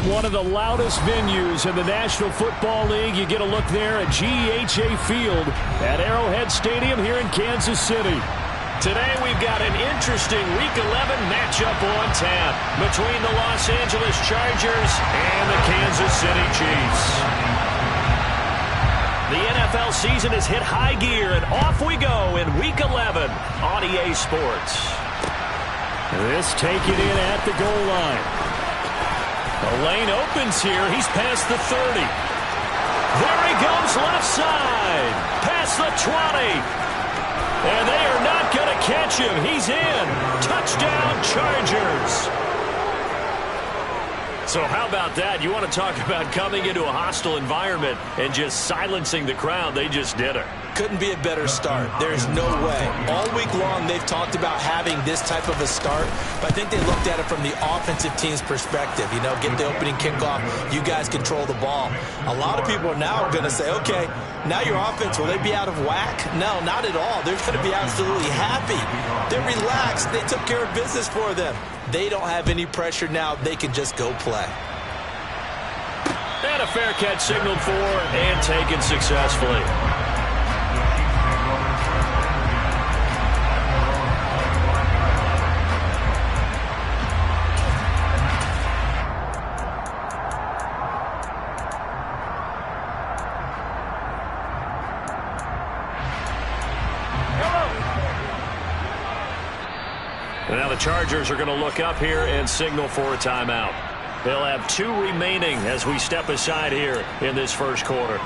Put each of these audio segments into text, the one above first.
From one of the loudest venues in the National Football League, you get a look there at GEHA Field at Arrowhead Stadium here in Kansas City. Today we've got an interesting Week 11 matchup on tap between the Los Angeles Chargers and the Kansas City Chiefs. The NFL season has hit high gear, and off we go in Week 11 on EA Sports. This taken in at the goal line. The lane opens here. He's past the 30. There he goes left side. Past the 20. And they are not going to catch him. He's in. Touchdown, Chargers. So how about that? You want to talk about coming into a hostile environment and just silencing the crowd. They just did it. Couldn't be a better start. There's no way. All week long, they've talked about having this type of a start, but I think they looked at it from the offensive team's perspective. You know, get the opening kickoff. You guys control the ball. A lot of people are now going to say, okay, now your offense, will they be out of whack? No, not at all. They're going to be absolutely happy. They're relaxed. They took care of business for them. They don't have any pressure now. They can just go play. And a fair catch signaled for and taken successfully. Now the Chargers are going to look up here and signal for a timeout. They'll have 2 remaining as we step aside here in this first quarter.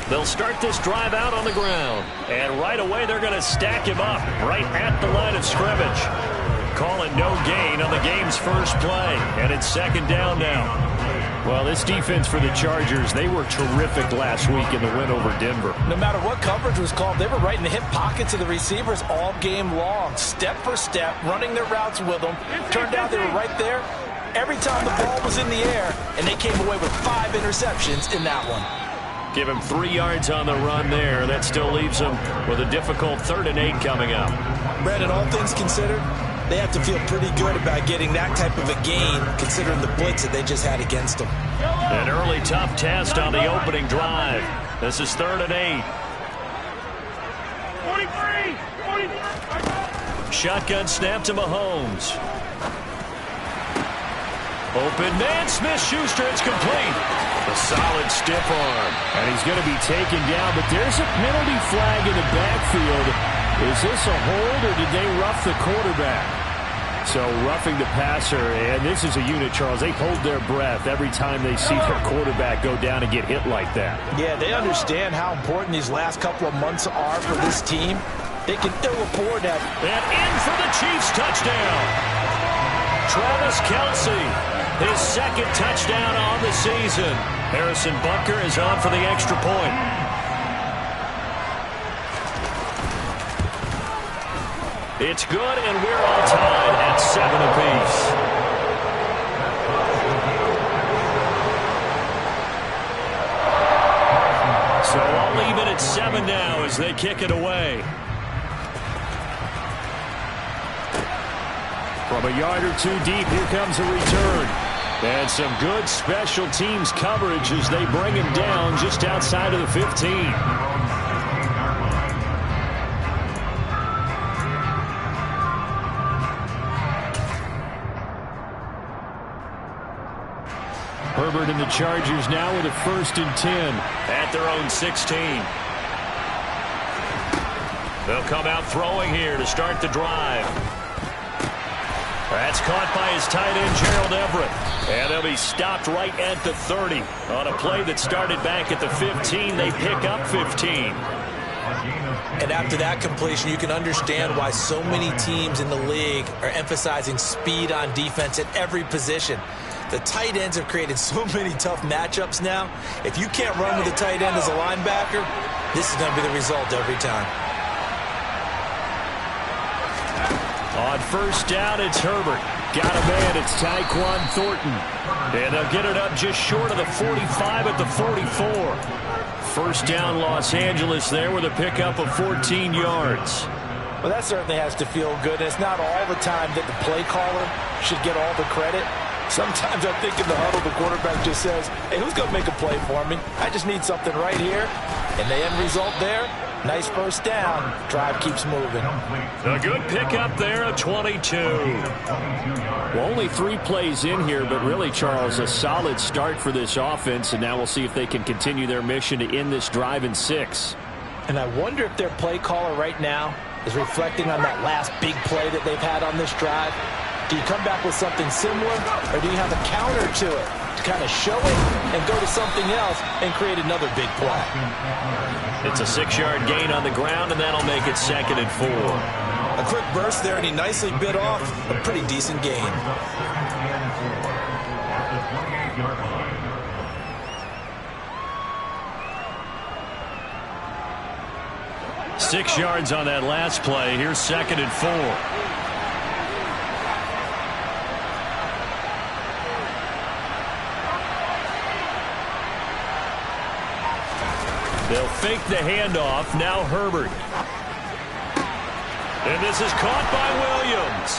They'll start this drive out on the ground. And right away, they're going to stack him up right at the line of scrimmage. Calling no gain on the game's first play. And it's second down now. Well, this defense for the Chargers, they were terrific last week in the win over Denver. No matter what coverage was called, they were right in the hip pockets of the receivers all game long. Step for step, running their routes with them. Turned out they were right there every time the ball was in the air. And they came away with 5 interceptions in that one. Give him 3 yards on the run there. That still leaves him with a difficult 3rd and 8 coming up. Brandon, all things considered, they have to feel pretty good about getting that type of a gain, considering the blitz that they just had against them. An early tough test on the opening drive. This is 3rd and 8. 43. Shotgun snap to Mahomes. Open man, Smith-Schuster, it's complete. A solid stiff arm. And he's going to be taken down, but there's a penalty flag in the backfield. Is this a hold, or did they rough the quarterback? So roughing the passer, and this is a unit, Charles. They hold their breath every time they see their quarterback go down and get hit like that. Yeah, they understand how important these last couple of months are for this team. They can ill afford that. And in for the Chiefs touchdown. Travis Kelce. His 2nd touchdown on the season. Harrison Butker is on for the extra point. It's good, and we're all tied at 7 apiece. So I'll leave it at 7 now as they kick it away. From a yard or 2 deep, here comes a return. And some good special teams coverage as they bring him down just outside of the 15. Herbert and the Chargers now with a 1st and 10. At their own 16. They'll come out throwing here to start the drive. That's caught by his tight end, Gerald Everett. And they'll be stopped right at the 30. On a play that started back at the 15, they pick up 15. And after that completion, you can understand why so many teams in the league are emphasizing speed on defense at every position. The tight ends have created so many tough matchups now. If you can't run with a tight end as a linebacker, this is going to be the result every time. On first down, it's Herbert. Got a man, it's Tyquan Thornton. And they'll get it up just short of the 45 at the 44. First down, Los Angeles there with a pickup of 14 yards. Well, that certainly has to feel good. It's not all the time that the play caller should get all the credit. Sometimes I think in the huddle, the quarterback just says, hey, who's going to make a play for me? I just need something right here. And the end result there, nice first down. Drive keeps moving. A good pickup there, a 22. Well, only 3 plays in here, but really, Charles, a solid start for this offense. And now we'll see if they can continue their mission to end this drive in 6. And I wonder if their play caller right now is reflecting on that last big play that they've had on this drive. Do you come back with something similar, or do you have a counter to it to kind of show it and go to something else and create another big play? It's a 6-yard gain on the ground, and that'll make it 2nd and 4. A quick burst there, and he nicely bit off a pretty decent gain. Six yards on that last play. Here's 2nd and 4. They'll fake the handoff. Now Herbert. And this is caught by Williams.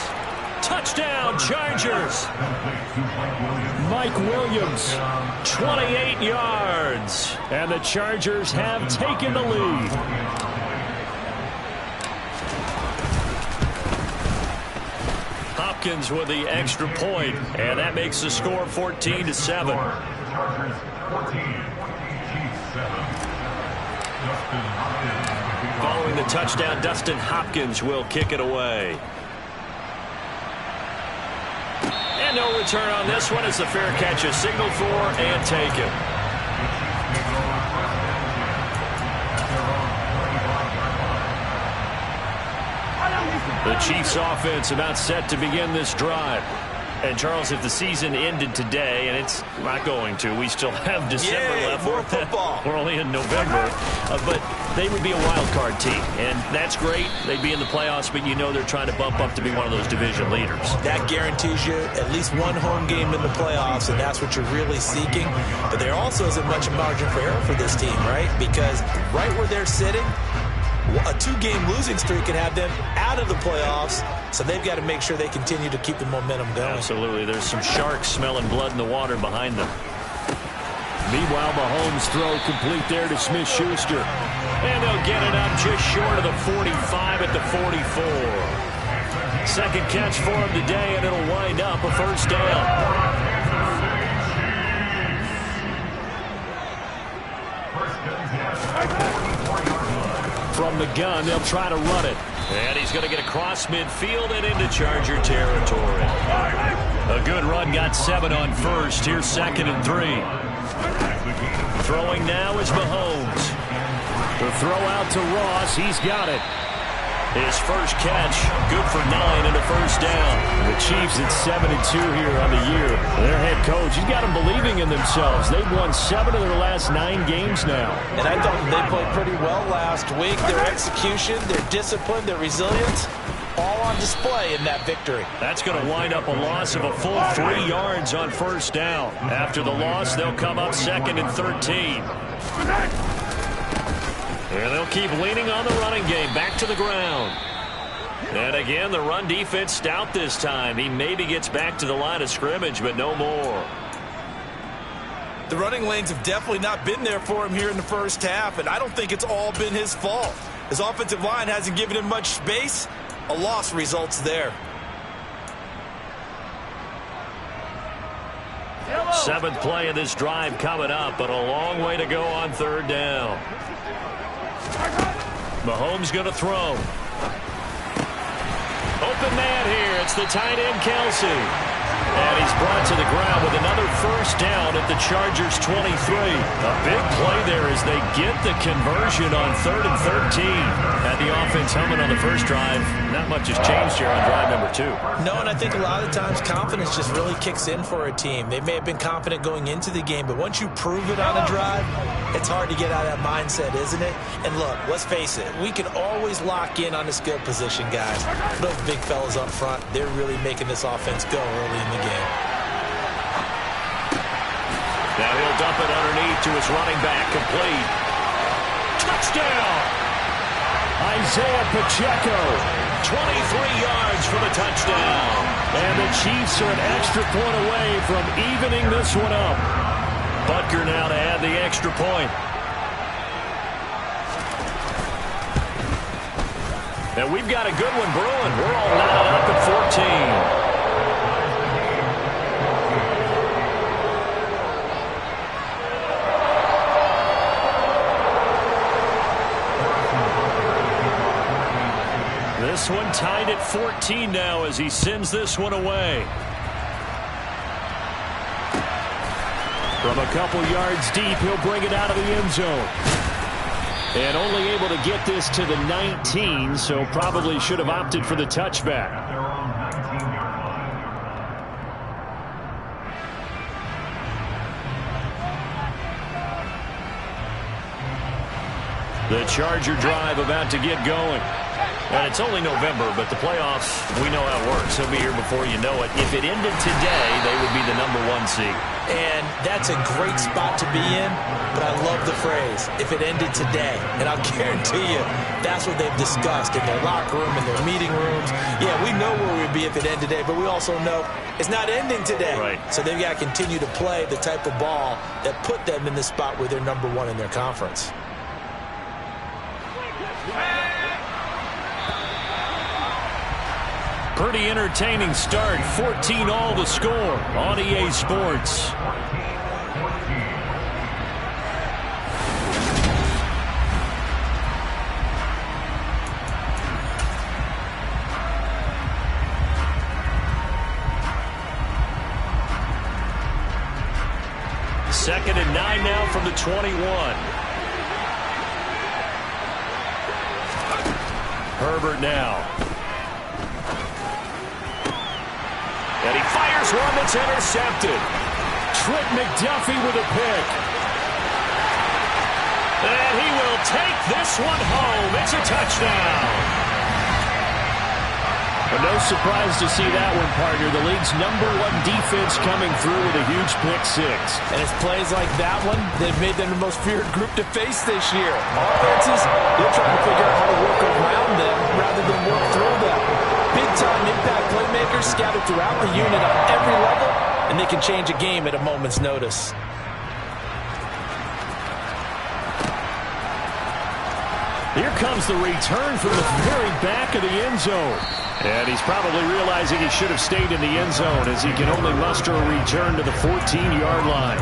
Touchdown, Chargers. Mike Williams, 28 yards. And the Chargers have taken the lead. Hopkins with the extra point, and that makes the score 14-7. Following the touchdown, Dustin Hopkins will kick it away. And no return on this one as the fair catch is signaled for and taken. The Chiefs offense about set to begin this drive. And, Charles, if the season ended today, and it's not going to, we still have December left. More football. We're only in November. But they would be a wild card team, and that's great. They'd be in the playoffs, but you know they're trying to bump up to be one of those division leaders. That guarantees you at least one home game in the playoffs, and that's what you're really seeking. But there also isn't much margin for error for this team, right? Because right where they're sitting, a 2-game losing streak can have them out of the playoffs, so they've got to make sure they continue to keep the momentum going. Absolutely. There's some sharks smelling blood in the water behind them. Meanwhile, Mahomes' throw complete there to Smith-Schuster. And they'll get it up just short of the 45 at the 44. Second catch for him today, and it'll wind up a first down. From the gun, they'll try to run it. And he's going to get across midfield and into Charger territory. A good run, got 7 on first. Here's 2nd and 3. Throwing now is Mahomes. The throw out to Ross. He's got it. His first catch, good for 9 and a first down. The Chiefs at 7-2 here on the year. Their head coach, he's got them believing in themselves. They've won 7 of their last 9 games now. And I thought they played pretty well last week. Their execution, their discipline, their resilience, all on display in that victory. That's going to wind up a loss of a full 3 yards on first down. After the loss, they'll come up 2nd and 13. And they'll keep leaning on the running game. Back to the ground. And again, the run defense stout this time. He maybe gets back to the line of scrimmage, but no more. The running lanes have definitely not been there for him here in the first half, and I don't think it's all been his fault. His offensive line hasn't given him much space. A loss results there. 7th play of this drive coming up, but a long way to go on 3rd down. Mahomes going to throw. Open man here. It's the tight end, Kelsey. And he's brought to the ground with another first down at the Chargers' 23. A big play there as they get the conversion on 3rd and 13. Had the offense humming on the first drive. Not much has changed here on drive number 2. No, and I think a lot of times confidence just really kicks in for a team. They may have been confident going into the game, but once you prove it on a drive, it's hard to get out of that mindset, isn't it? And look, let's face it, we can always lock in on the skill position, guys. Those big fellas up front, they're really making this offense go early in the game. Now he'll dump it underneath to his running back, complete. Touchdown! Isaiah Pacheco. 23 yards for the touchdown. And the Chiefs are an extra point away from evening this one up. Butker now to add the extra point. And we've got a good one brewing. We're all knotted up at 14. This one tied at 14 now as he sends this one away. From a couple yards deep, he'll bring it out of the end zone. And only able to get this to the 19, so probably should have opted for the touchback. The Charger drive about to get going. And it's only November, but the playoffs, we know how it works. They'll be here before you know it. If it ended today, they would be the #1 seed. And that's a great spot to be in, but I love the phrase, if it ended today. And I'll guarantee you, that's what they've discussed in their locker room, in their meeting rooms. Yeah, we know where we'd be if it ended today, but we also know it's not ending today. Right. So they've got to continue to play the type of ball that put them in the spot where they're #1 in their conference. Pretty entertaining start. 14-all the score on EA Sports. Second and 9 now from the 21. Herbert now. And he fires one that's intercepted. Trent McDuffie with a pick. And he will take this one home. It's a touchdown. But no surprise to see that one, partner. The league's #1 defense coming through with a huge pick-6. And it's plays like that one that have made them the most feared group to face this year. Offenses, they're trying to figure out how to work around them rather than work through them. Big-time impact playmakers scattered throughout the unit on every level, and they can change a game at a moment's notice. Here comes the return from the very back of the end zone. And he's probably realizing he should have stayed in the end zone as he can only muster a return to the 14-yard line.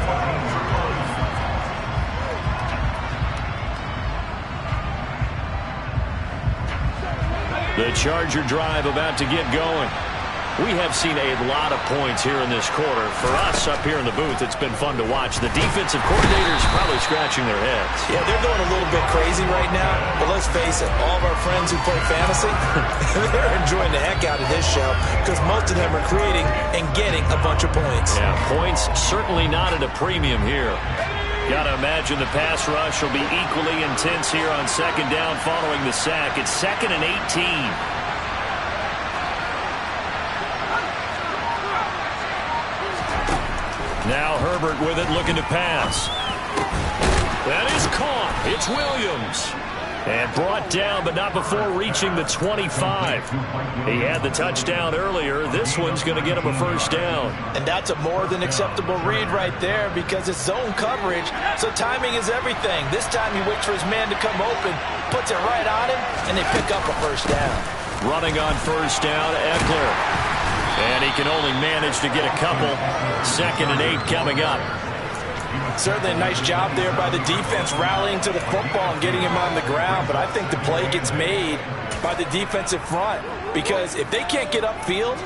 The Charger drive about to get going. We have seen a lot of points here in this quarter. For us up here in the booth, it's been fun to watch. The defensive coordinators probably scratching their heads. Yeah, they're going a little bit crazy right now. But let's face it, all of our friends who play fantasy, they're enjoying the heck out of this show because most of them are creating and getting a bunch of points. Yeah, points certainly not at a premium here. Got to imagine the pass rush will be equally intense here on second down following the sack. It's 2nd and 18. Now Herbert with it, looking to pass. That is caught. It's Williams. And brought down, but not before reaching the 25. He had the touchdown earlier. This one's going to get him a first down. And that's a more than acceptable read right there because it's zone coverage, so timing is everything. This time he waits for his man to come open, puts it right on him, and they pick up a first down. Running on first down, Eckler. And he can only manage to get a couple. 2nd and 8 coming up. Certainly a nice job there by the defense rallying to the football and getting him on the ground, but I think the play gets made by the defensive front because if they can't get upfield,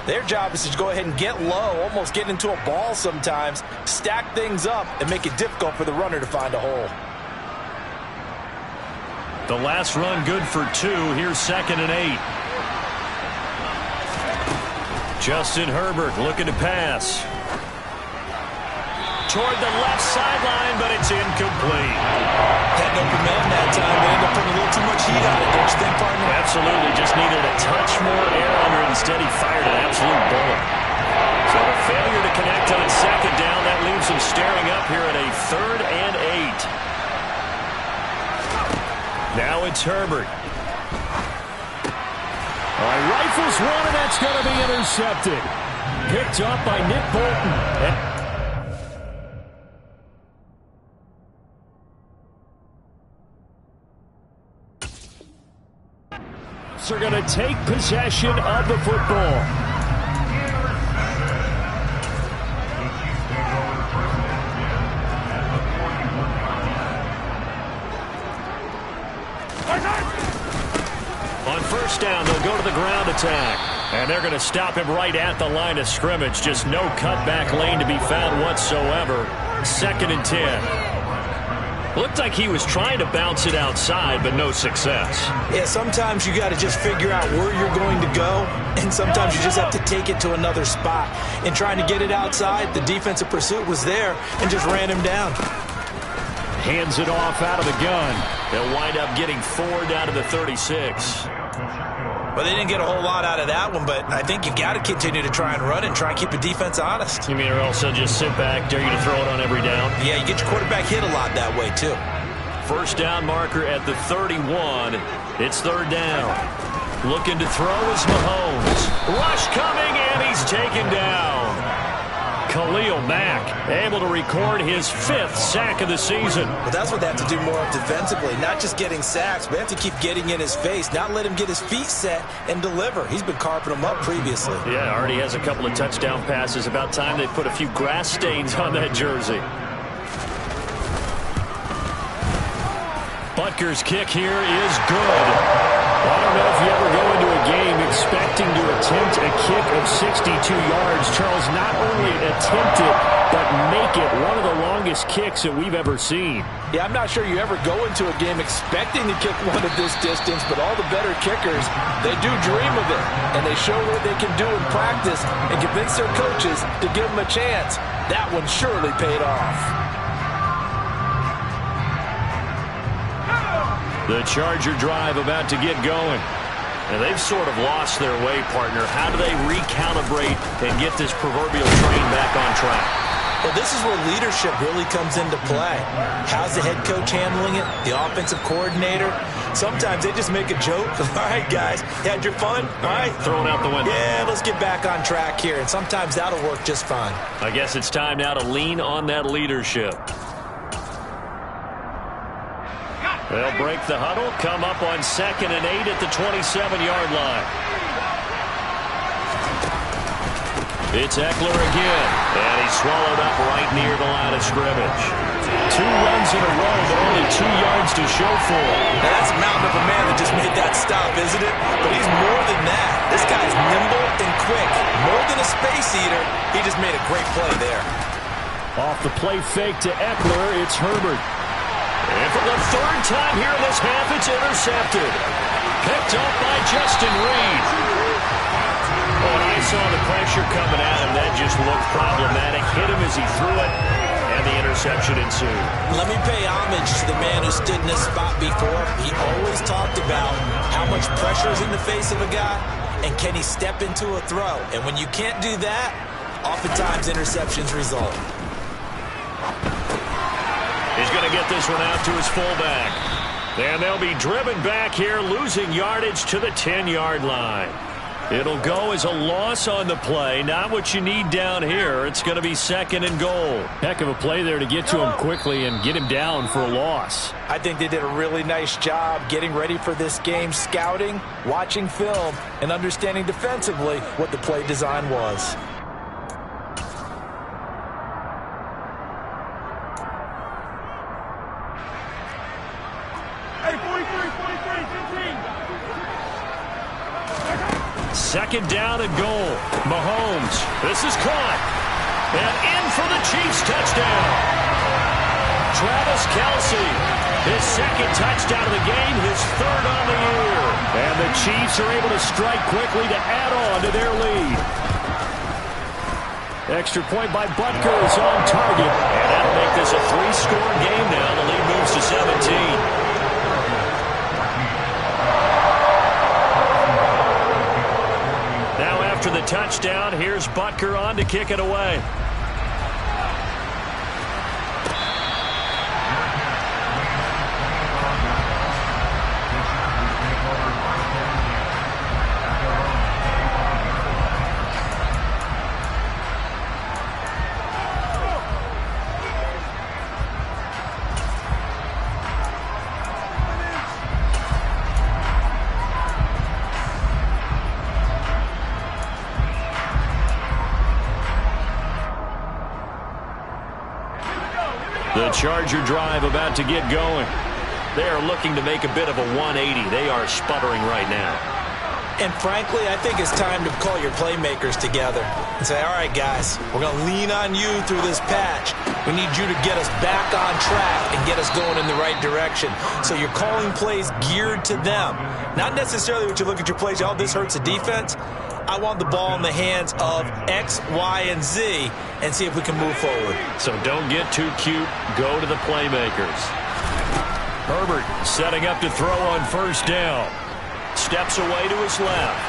Their job is to go ahead and get low, almost get into a ball sometimes, stack things up, and make it difficult for the runner to find a hole. The last run good for 2. Here's 2nd and 8. Justin Herbert looking to pass. Toward the left sideline, but it's incomplete. Had an open man that time. They ended up putting a little too much heat on it, don't you think, partner? Absolutely. Just needed a touch more air under it. Instead, he fired an absolute bullet. So a failure to connect on 2nd down. That leaves him staring up here at a 3rd and 8. Now it's Herbert. All right, rifles one, and that's going to be intercepted. Picked up by Nick Bolton. Are going to take possession of the football. On 1st down, they'll go to the ground attack. And they're going to stop him right at the line of scrimmage. Just no cutback lane to be found whatsoever. 2nd and 10. Looked like he was trying to bounce it outside, but no success. Yeah, sometimes you got to just figure out where you're going to go, and sometimes you just have to take it to another spot. In trying to get it outside, the defensive pursuit was there and just ran him down. Hands it off out of the gun. They'll wind up getting 4 down to the 36. Well, they didn't get a whole lot out of that one, but I think you got to continue to try and run and try and keep the defense honest. You mean or else they'll just sit back, dare you to throw it on every down? Yeah, you get your quarterback hit a lot that way, too. 1st down marker at the 31. It's 3rd down. Looking to throw is Mahomes. Rush coming, and he's taken down. Khalil Mack able to record his 5th sack of the season. Well, that's what they have to do more of defensively, not just getting sacks, but they have to keep getting in his face, not let him get his feet set and deliver. He's been carping them up previously. Yeah, already has a couple of touchdown passes. About time they put a few grass stains on that jersey. Butker's kick here is good. I don't know if you ever go into a game expecting to attempt a kick of 62 yards. Charles, not only attempt it, but make it one of the longest kicks that we've ever seen. Yeah, I'm not sure you ever go into a game expecting to kick one at this distance, but all the better kickers, they do dream of it, and they show what they can do in practice and convince their coaches to give them a chance. That one surely paid off. The Charger drive about to get going. And they've sort of lost their way, partner. How do they recalibrate and get this proverbial train back on track? Well, this is where leadership really comes into play. How's the head coach handling it? The offensive coordinator? Sometimes they just make a joke. All right, guys, you had your fun? All right. Throw it out the window. Yeah, let's get back on track here. And sometimes that'll work just fine. I guess it's time now to lean on that leadership. They'll break the huddle, come up on 2nd and 8 at the 27-yard line. It's Eckler again, and he's swallowed up right near the line of scrimmage. 2 runs in a row, but only 2 yards to show for it. Now that's a mountain of a man that just made that stop, isn't it? But he's more than that. This guy's nimble and quick. More than a space eater, he just made a great play there. Off the play fake to Eckler, it's Herbert. And for the 3rd time here in this half, it's intercepted. Picked up by Justin Reed. When I saw the pressure coming at him, that just looked problematic. Hit him as he threw it, and the interception ensued. Let me pay homage to the man who stood in this spot before. He always talked about how much pressure is in the face of a guy, and can he step into a throw. And when you can't do that, oftentimes interceptions result. He's going to get this one out to his fullback. And they'll be driven back here, losing yardage to the 10-yard line. It'll go as a loss on the play. Not what you need down here. It's going to be 2nd and goal. Heck of a play there to get to him quickly and get him down for a loss. I think they did a really nice job getting ready for this game, scouting, watching film, and understanding defensively what the play design was. second down and goal. Mahomes. This is caught. And in for the Chiefs touchdown. Travis Kelce. His second touchdown of the game, his third on the year. And the Chiefs are able to strike quickly to add on to their lead. Extra point by Butker is on target. And that'll make this a 3-score game now. The lead moves to 17. After the touchdown, here's Butker on to kick it away. The Charger drive about to get going. They are looking to make a bit of a 180. They are sputtering right now. And frankly, I think it's time to call your playmakers together and say, all right, guys, we're going to lean on you through this patch. We need you to get us back on track and get us going in the right direction. So you're calling plays geared to them. Not necessarily what you look at your plays, oh, this hurts the defense. I want the ball in the hands of X, Y, and Z and see if we can move forward. So don't get too cute. Go to the playmakers. Herbert setting up to throw on first down. Steps away to his left.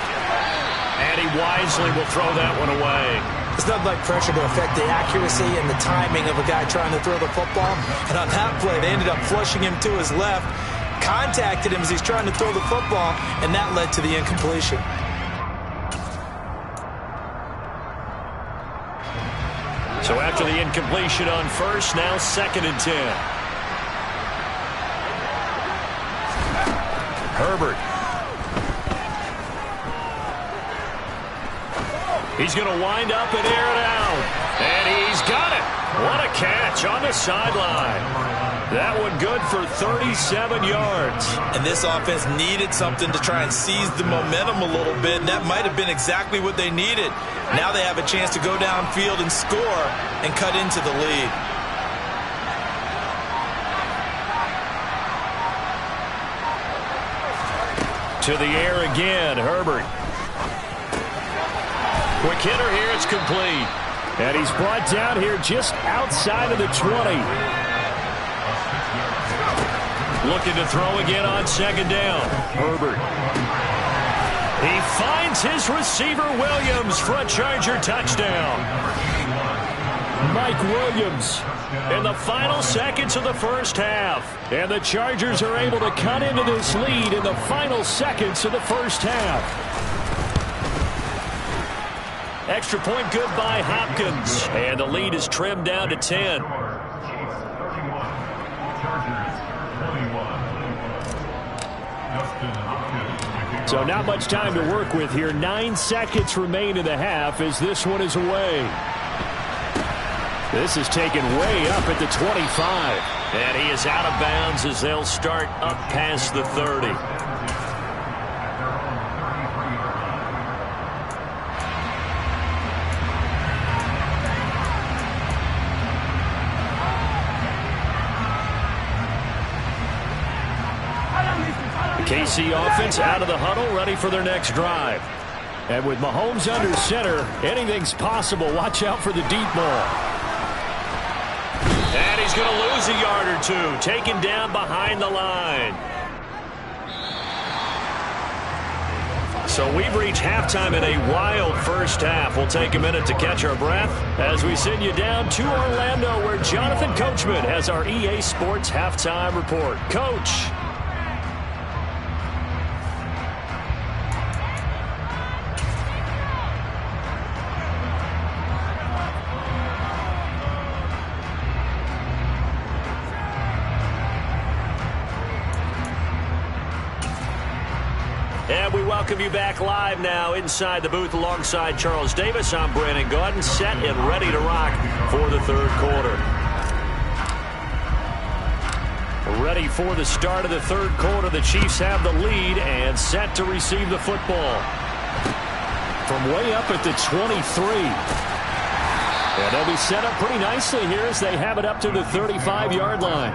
And he wisely will throw that one away. It's nothing like pressure to affect the accuracy and the timing of a guy trying to throw the football. And on that play, they ended up flushing him to his left, contacted him as he's trying to throw the football, and that led to the incompletion. So after the incompletion on first, now 2nd and 10. Herbert. He's going to wind up and air it out. And he's got it. What a catch on the sideline. That one good for 37 yards. And this offense needed something to try and seize the momentum a little bit, and that might have been exactly what they needed. Now they have a chance to go downfield and score and cut into the lead. To the air again, Herbert. Quick hitter here, it's complete. And he's brought down here just outside of the 20. Looking to throw again on 2nd down. Herbert. He finds his receiver Williams for a Charger touchdown. Mike Williams In the final seconds of the first half. And the Chargers are able to cut into this lead in the final seconds of the first half. Extra point good by Hopkins. And the lead is trimmed down to 10. So not much time to work with here. 9 seconds remain in the half as this one is away. This is taken way up at the 25. And he is out of bounds as they'll start up past the 30. The KC offense out of the huddle, ready for their next drive. And with Mahomes under center, anything's possible. Watch out for the deep ball. And he's going to lose a yard or two. Taken down behind the line. So we've reached halftime in a wild first half. We'll take a minute to catch our breath as we send you down to Orlando, where Jonathan Coachman has our EA Sports halftime report. Coach. And we welcome you back live now inside the booth alongside Charles Davis. I'm Brandon Gaudin, set and ready to rock for the third quarter. Ready for the start of the third quarter. The Chiefs have the lead and set to receive the football. from way up at the 23. And they'll be set up pretty nicely here as they have it up to the 35-yard line.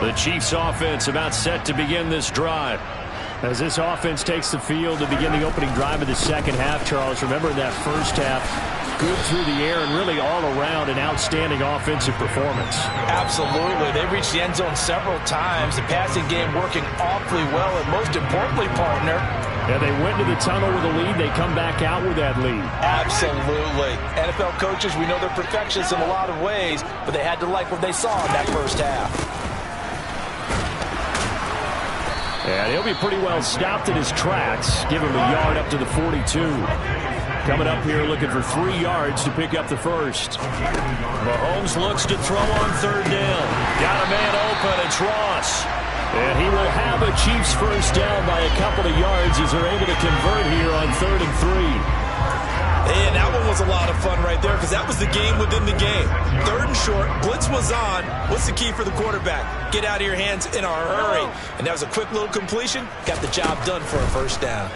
The Chiefs offense about set to begin this drive. As this offense takes the field to begin the opening drive of the second half, Charles, remember in that first half, good through the air and really all around an outstanding offensive performance. Absolutely. They reached the end zone several times. The passing game working awfully well, and most importantly, partner, yeah, they went to the tunnel with a lead. They come back out with that lead. Absolutely. NFL coaches, we know they're perfectionists in a lot of ways, but they had to like what they saw in that first half. And he'll be pretty well stopped in his tracks. Give him a yard up to the 42. Coming up here looking for 3 yards to pick up the first. Mahomes looks to throw on third down. Got a man open. It's Ross. And he will have a Chiefs first down by a couple of yards as they're able to convert here on 3rd and 3. And that one was a lot of fun right there because that was the game within the game. 3rd and short, blitz was on. What's the key for the quarterback? Get out of your hands in a hurry. And that was a quick little completion. Got the job done for a first down.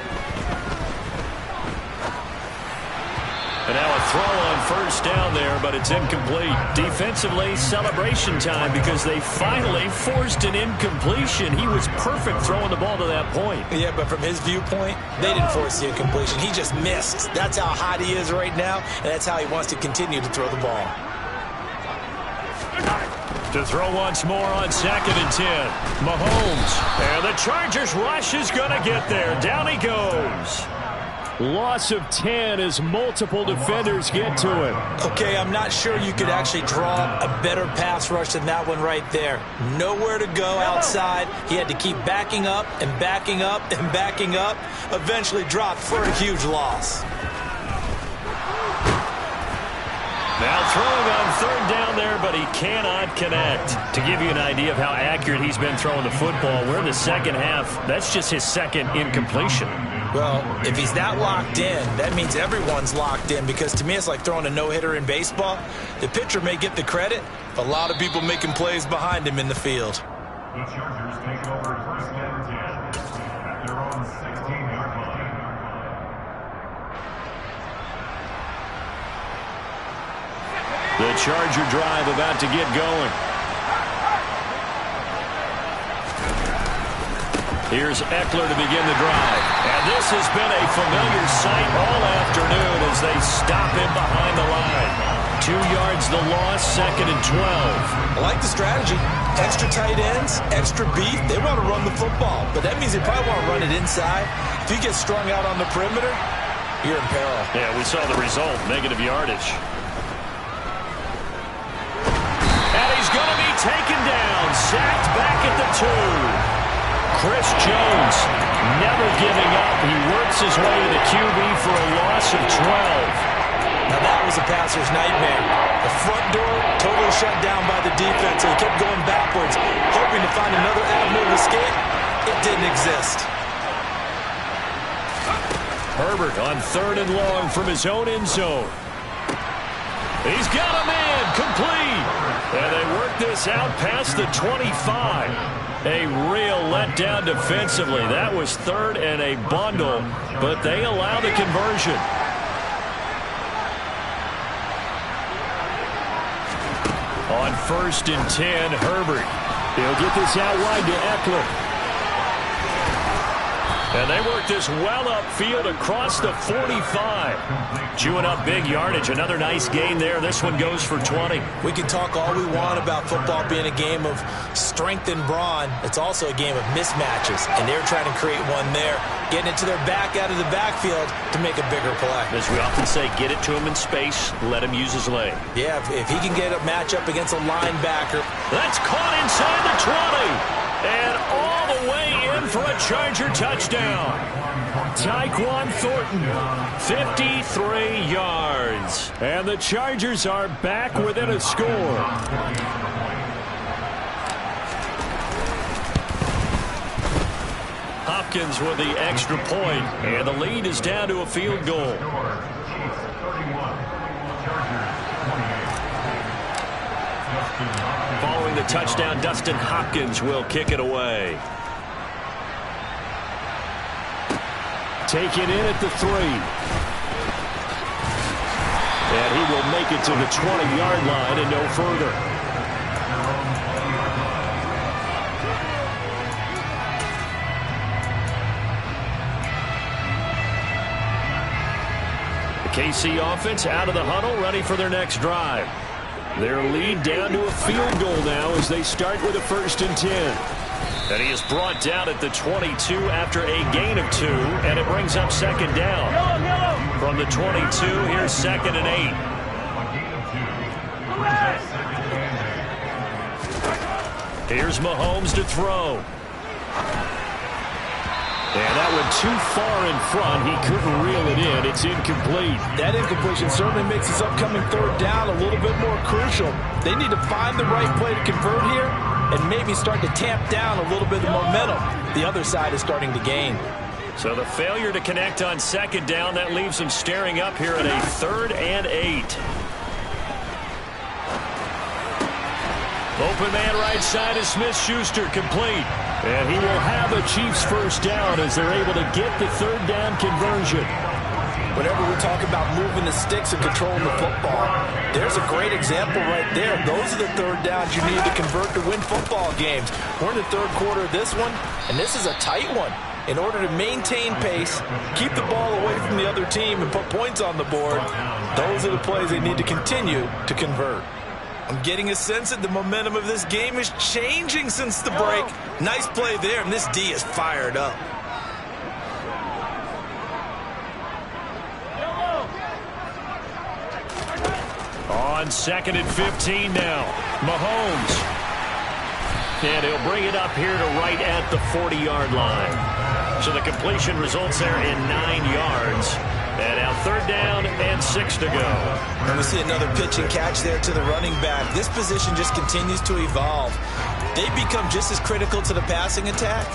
And now a throw on first down there, but it's incomplete. Defensively, celebration time because they finally forced an incompletion. He was perfect throwing the ball to that point. Yeah, but from his viewpoint, they didn't force the incompletion. He just missed. That's how hot he is right now, and that's how he wants to continue to throw the ball. To throw once more on 2nd and 10. Mahomes. And the Chargers rush is going to get there. Down he goes. Loss of 10 as multiple defenders get to him. Okay, I'm not sure you could actually draw a better pass rush than that one right there. Nowhere to go outside. He had to keep backing up and backing up and backing up. Eventually dropped for a huge loss. Now throwing on 3rd down there, but he cannot connect. To give you an idea of how accurate he's been throwing the football, we're in the second half. That's just his 2nd incompletion. Well, if he's that locked in, that means everyone's locked in because to me it's like throwing a no-hitter in baseball. The pitcher may get the credit, but a lot of people making plays behind him in the field. The Chargers take over 1st and 10 at their own 16-yard line. The Charger drive about to get going. Here's Eckler to begin the drive. And this has been a familiar sight all afternoon as they stop him behind the line. 2 yards the loss, 2nd and 12. I like the strategy. Extra tight ends, extra beef. They want to run the football, but that means they probably want to run it inside. If you get strung out on the perimeter, you're in peril. Yeah, we saw the result, negative yardage. And he's going to be taken down, sacked back at the 2. Chris Jones never giving up. He works his way to the QB for a loss of 12. Now that was a passer's nightmare. The front door totally shut down by the defense. So he kept going backwards, hoping to find another avenue of escape. It didn't exist. Herbert on 3rd and long from his own end zone. He's got a man complete. And they work this out past the 25. A real letdown defensively. That was 3rd and a bundle, but they allow the conversion. On 1st and 10, Herbert. He'll get this out wide to Eckler. And they work this well upfield across the 45. Chewing up big yardage. Another nice gain there. This one goes for 20. We can talk all we want about football being a game of strength and brawn. It's also a game of mismatches. And they're trying to create one there. Getting it to their back out of the backfield to make a bigger play. As we often say, get it to him in space. Let him use his leg. Yeah, if he can get a matchup against a linebacker. That's caught inside the 20. And all the way in for a Charger touchdown. Tyquan Thornton, 53 yards. And the Chargers are back within a score. Hopkins with the extra point, and the lead is down to a field goal. Following the touchdown, Dustin Hopkins will kick it away. Taken in at the 3. And he will make it to the 20-yard line and no further. The KC offense out of the huddle, ready for their next drive. Their lead down to a field goal now as they start with a 1st and 10. And he is brought down at the 22 after a gain of 2, and it brings up 2nd down. From the 22, here's 2nd and 8. Here's Mahomes to throw. And that went too far in front. He couldn't reel it in. It's incomplete. That incompletion certainly makes this upcoming 3rd down a little bit more crucial. They need to find the right play to convert here and maybe start to tamp down a little bit of momentum. The other side is starting to gain. So the failure to connect on 2nd down, that leaves him staring up here at a 3rd and 8. Open man right side is Smith-Schuster, complete. And he will have a Chiefs 1st down as they're able to get the 3rd down conversion. Whenever we talk about moving the sticks and controlling the football, there's a great example right there. Those are the 3rd downs you need to convert to win football games. We're in the 3rd quarter of this one, and this is a tight one. In order to maintain pace, keep the ball away from the other team, and put points on the board, those are the plays they need to continue to convert. I'm getting a sense that the momentum of this game is changing since the break. Nice play there, and this D is fired up. On 2nd and 15 now, Mahomes. And he'll bring it up here to right at the 40-yard line. So the completion results there in 9 yards. And now 3rd down and 6 to go. And we see another pitch and catch there to the running back. This position just continues to evolve. They become just as critical to the passing attack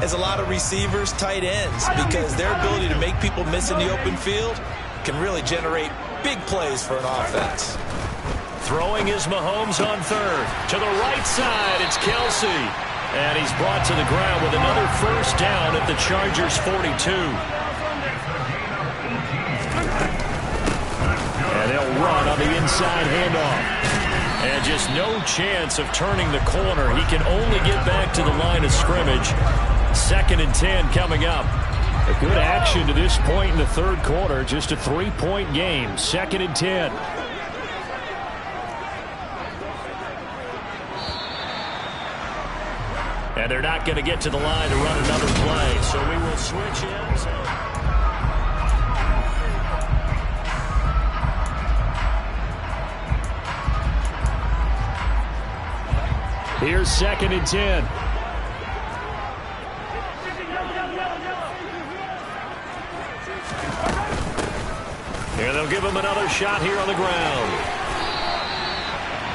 as a lot of receivers, tight ends, because their ability to make people miss in the open field can really generate big plays for an offense. Throwing is Mahomes on 3rd. To the right side, it's Kelsey. And he's brought to the ground with another 1st down at the Chargers' 42. And they'll run on the inside handoff. And just no chance of turning the corner. He can only get back to the line of scrimmage. 2nd and 10 coming up. A good action to this point in the 3rd quarter. Just a 3-point game. 2nd and 10. And they're not going to get to the line to run another play. So we will switch in. Here's 2nd and 10. And they'll give him another shot here on the ground.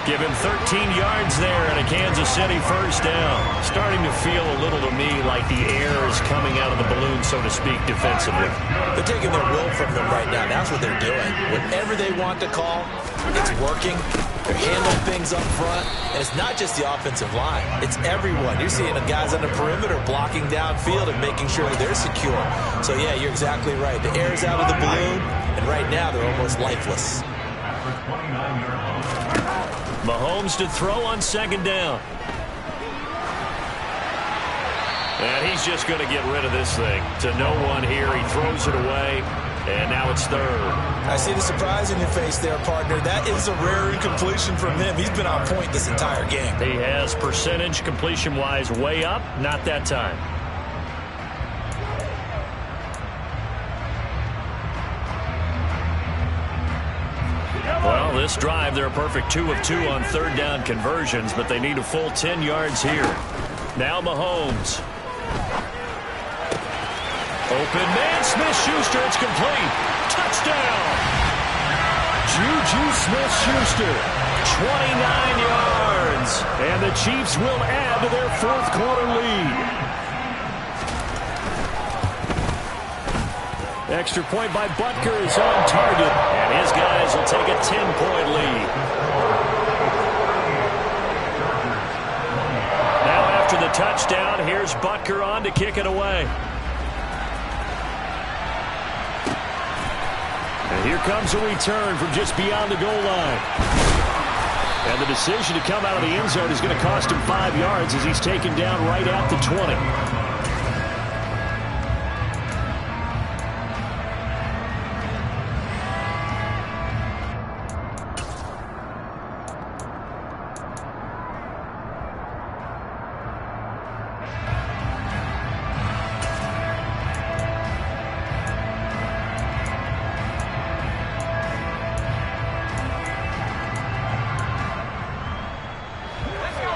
Give him 13 yards there and a Kansas City 1st down. Starting to feel a little to me like the air is coming out of the balloon, so to speak, defensively. They're taking their will from them right now. That's what they're doing. Whatever they want to call, it's working. They're handling things up front. And it's not just the offensive line. It's everyone. You're seeing the guys on the perimeter blocking downfield and making sure they're secure. So, yeah, you're exactly right. The air's out of the balloon, and right now they're almost lifeless. Mahomes to throw on 2nd down. And he's just going to get rid of this thing. To no one here. He throws it away. And now it's 3rd. I see the surprise in your face there, partner. That is a rare incompletion from him. He's been on point this entire game. He has percentage completion-wise way up. Not that time. Well, this drive, they're a perfect 2 of 2 on 3rd down conversions, but they need a full 10 yards here. Now Mahomes. Open man, Smith-Schuster, it's complete. Touchdown! Juju Smith-Schuster, 29 yards. And the Chiefs will add to their 4th quarter lead. Extra point by Butker is on target, and his guys will take a 10-point lead. touchdown. Here's Butker on to kick it away. And here comes a return from just beyond the goal line. And the decision to come out of the end zone is going to cost him 5 yards as he's taken down right at the 20.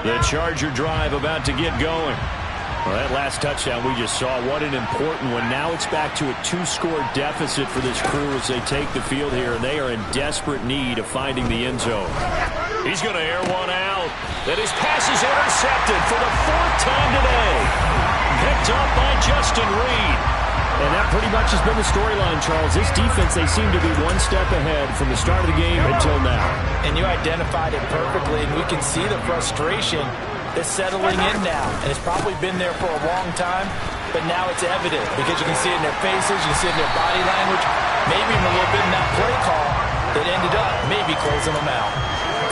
The Charger drive about to get going. Well, that last touchdown we just saw, what an important one. Now it's back to a 2-score deficit for this crew as they take the field here, and they are in desperate need of finding the end zone. He's going to air one out. And his pass is intercepted for the 4th time today. Picked up by Justin Reed. And that pretty much has been the storyline, Charles. This defense, they seem to be one step ahead from the start of the game until now. And you identified it perfectly, and we can see the frustration that's settling in now. And it's probably been there for a long time, but now it's evident because you can see it in their faces, you can see it in their body language, maybe even a little bit in that play call that ended up maybe closing them out.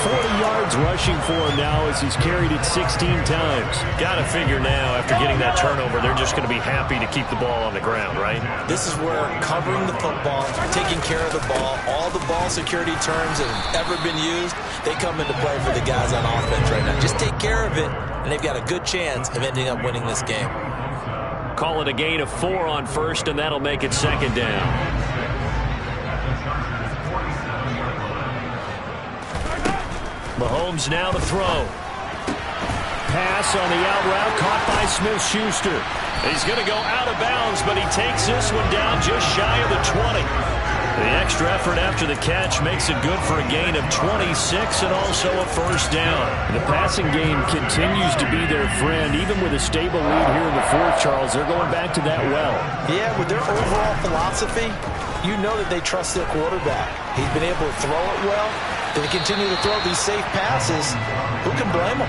40 yards rushing for him now as he's carried it 16 times. Got to figure now, after getting that turnover, they're just going to be happy to keep the ball on the ground, right? This is where covering the football, taking care of the ball, all the ball security terms that have ever been used, they come into play for the guys on offense right now. Just take care of it, and they've got a good chance of ending up winning this game. Call it a gain of 4 on first, and that'll make it 2nd down. Mahomes now to throw. Pass on the out route caught by Smith-Schuster. He's going to go out of bounds, but he takes this one down just shy of the 20. The extra effort after the catch makes it good for a gain of 26 and also a 1st down. The passing game continues to be their friend. Even with a stable lead here in the 4th, Charles, they're going back to that well. Yeah, with their overall philosophy, you know that they trust their quarterback. He's been able to throw it well. They continue to throw these safe passes. Who can blame them?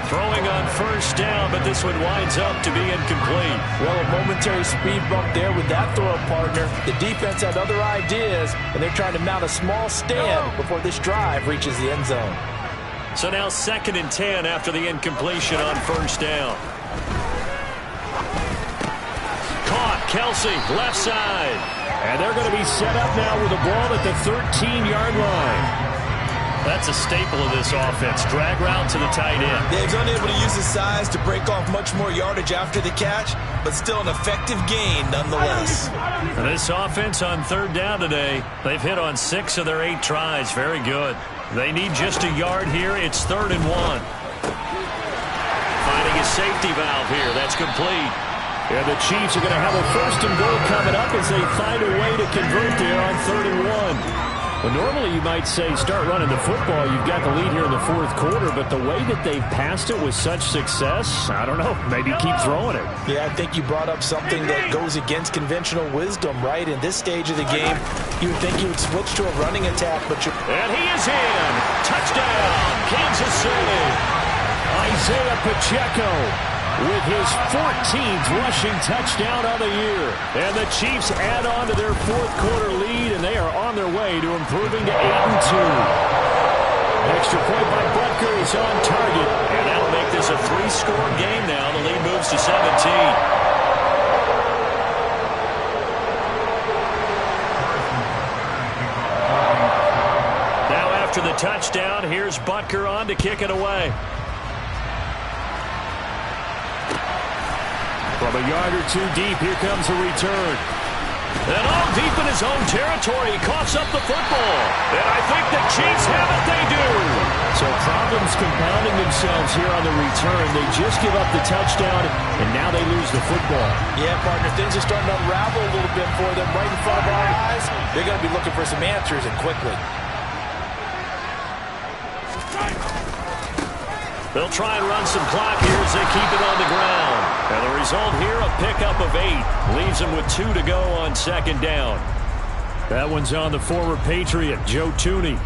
Throwing on 1st down, but this one winds up to be incomplete. Well, a momentary speed bump there with that throw partner. The defense had other ideas, and they're trying to mount a small stand before this drive reaches the end zone. So now 2nd and 10 after the incompletion on 1st down. Caught, Kelsey, left side. And they're going to be set up now with the ball at the 13-yard line. That's a staple of this offense. Drag route to the tight end. Dave's unable to use his size to break off much more yardage after the catch, but still an effective gain nonetheless. And this offense on 3rd down today, they've hit on 6 of their 8 tries. Very good. They need just a yard here. It's 3rd and 1. Finding a safety valve here. That's complete. And the Chiefs are going to have a 1st and goal coming up as they find a way to convert there on 3rd and 1. Well, normally you might say start running the football. You've got the lead here in the 4th quarter, but the way that they've passed it with such success, I don't know, maybe keep throwing it. Yeah, I think you brought up something that goes against conventional wisdom, right? In this stage of the game, you would think you would switch to a running attack, but And he is in! Touchdown, Kansas City! Isaiah Pacheco with his 14th rushing touchdown of the year. And the Chiefs add on to their 4th quarter lead, and they are on their way to improving to 8-2. Extra point by Butker is on target. And that'll make this a 3-score game now. The lead moves to 17. Now after the touchdown, here's Butker on to kick it away. From a yard or 2 deep, here comes a return. And all deep in his own territory, he coughs up the football. And I think the Chiefs have it, they do. So problems compounding themselves here on the return. They just give up the touchdown, and now they lose the football. Yeah, partner, things are starting to unravel a little bit for them right in front of our eyes. They're going to be looking for some answers, and quickly. They'll try and run some clock here as they keep it on the ground. And the result here, a pickup of 8. Leaves them with 2 to go on 2nd down. That one's on the former Patriot, Joe Thuney.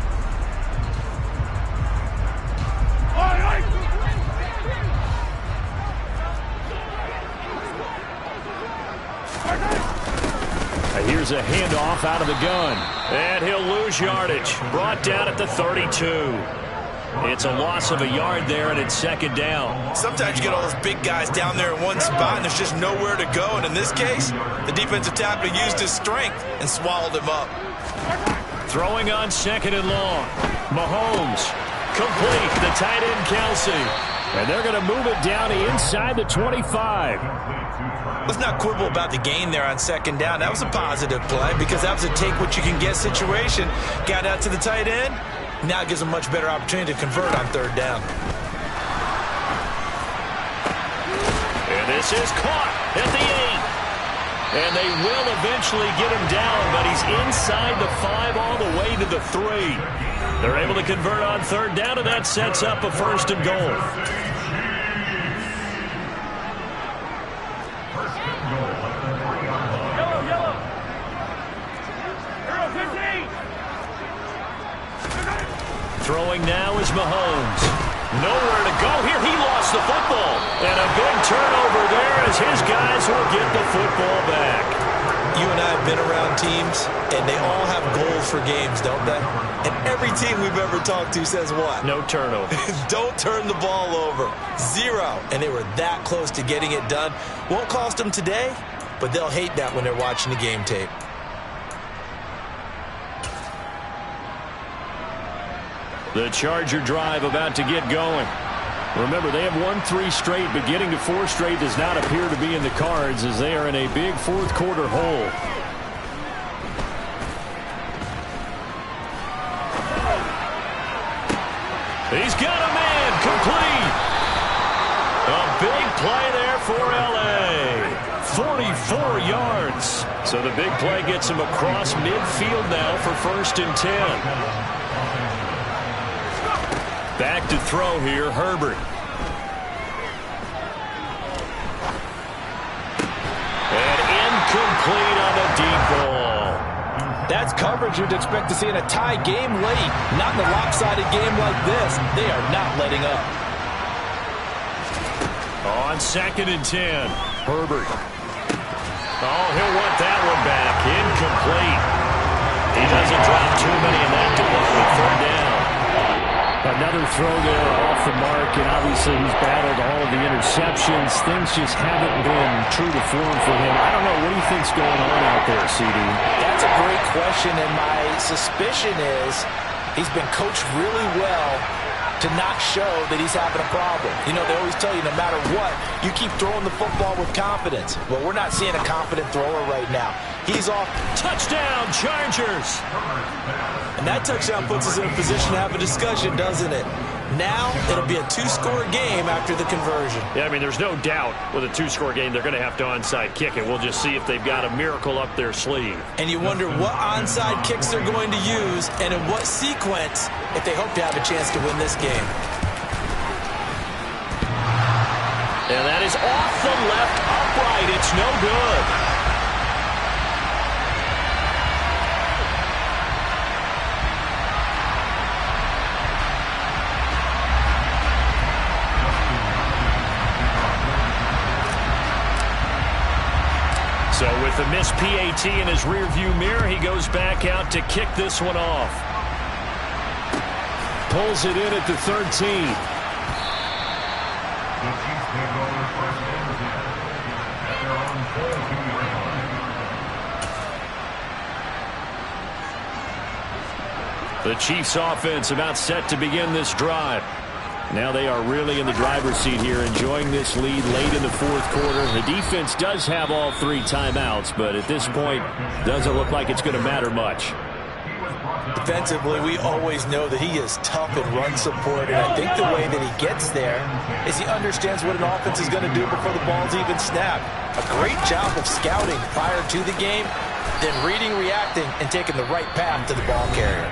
Here's a handoff out of the gun. And he'll lose yardage. Brought down at the 32. It's a loss of a yard there, and it's second down. Sometimes you get all those big guys down there in one spot, and there's just nowhere to go. And in this case, the defensive tackle used his strength and swallowed him up. Throwing on second and long. Mahomes. Complete. The tight end, Kelsey. And they're going to move it down inside the 25. Let's not quibble about the gain there on second down. That was a positive play because that was a take-what-you-can-get situation. Got out to the tight end. Now it gives them a much better opportunity to convert on third down. And this is caught at the 8. And they will eventually get him down, but he's inside the 5 all the way to the 3. They're able to convert on third down, and that sets up a first and goal. Throwing now is Mahomes. Nowhere to go here. He lost the football. And a big turnover there as his guys will get the football back. You and I have been around teams, and they all have goals for games, don't they? And every team we've ever talked to says what? No turnover. Don't turn the ball over. 0. And they were that close to getting it done. Won't cost them today, but they'll hate that when they're watching the game tape. The Charger drive about to get going. Remember, they have won 3 straight, but getting to 4 straight does not appear to be in the cards as they are in a big fourth quarter hole. He's got a man complete. A big play there for L.A. 44 yards. So the big play gets him across midfield now for first and 10. Back to throw here, Herbert. And incomplete on the deep ball. That's coverage you'd expect to see in a tie game late. Not in a lopsided game like this. They are not letting up. On second and 10, Herbert. Oh, he'll want that one back. Incomplete. He doesn't drop too many in that department. Third down. Another throw there off the mark, and obviously he's battled all of the interceptions. Things just haven't been true to form for him. I don't know. What do you think's going on out there, CD? That's a great question, and my suspicion is he's been coached really well to not show that he's having a problem. You know, they always tell you no matter what, you keep throwing the football with confidence. Well, we're not seeing a confident thrower right now. He's off. Touchdown, Chargers! And that touchdown puts us in a position to have a discussion, doesn't it? Now, it'll be a 2-score game after the conversion. Yeah, I mean, there's no doubt with a 2-score game, they're going to have to onside kick it. We'll just see if they've got a miracle up their sleeve. And you wonder what onside kicks they're going to use and in what sequence if they hope to have a chance to win this game. And that is off the left upright. It's no good. So with the missed PAT in his rearview mirror, he goes back out to kick this one off. Pulls it in at the 13. The Chiefs offense about set to begin this drive. Now they are really in the driver's seat here, enjoying this lead late in the fourth quarter. The defense does have all 3 timeouts, but at this point, doesn't look like it's going to matter much. Defensively, we always know that he is tough in run support, and I think the way that he gets there is he understands what an offense is going to do before the ball's even snapped. A great job of scouting prior to the game, then reading, reacting, and taking the right path to the ball carrier.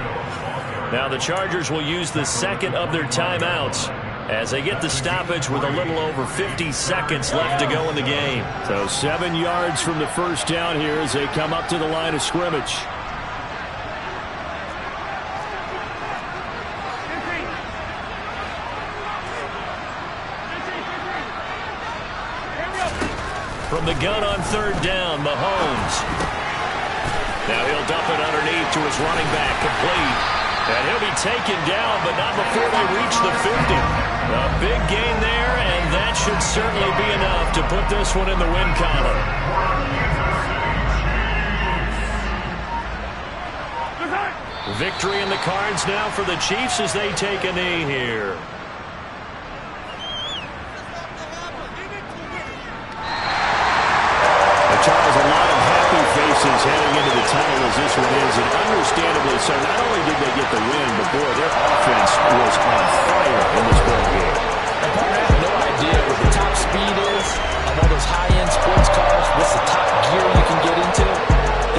Now the Chargers will use the second of their timeouts as they get the stoppage with a little over 50 seconds left to go in the game. So 7 yards from the first down here as they come up to the line of scrimmage. From the gun on third down, Mahomes. Now he'll dump it underneath to his running back, complete. And he'll be taken down, but not before they reach the 50. A big gain there, and that should certainly be enough to put this one in the win column. Victory in the cards now for the Chiefs as they take a knee here. Charles, a lot of happy faces heading into the tunnel as this one is, and understandably so. Not only did they get the win, but boy, their offense was on fire in this ball game. And partner, I have no idea what the top speed is on one of those high-end sports cars. What's the top gear you can get into?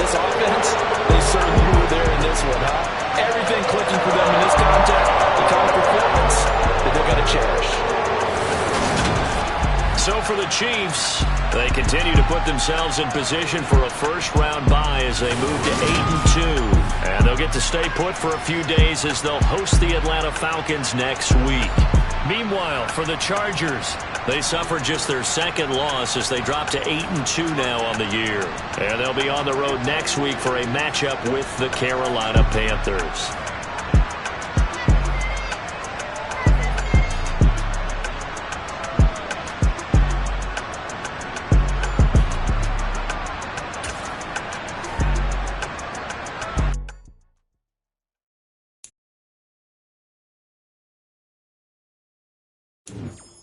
This offense, they certainly were there in this one, huh? Everything clicking for them in this contest, the kind of performance that they're going to cherish. So for the Chiefs, they continue to put themselves in position for a first-round bye as they move to 8-2. And they'll get to stay put for a few days as they'll host the Atlanta Falcons next week. Meanwhile, for the Chargers, they suffered just their second loss as they drop to 8-2 now on the year. And they'll be on the road next week for a matchup with the Carolina Panthers. you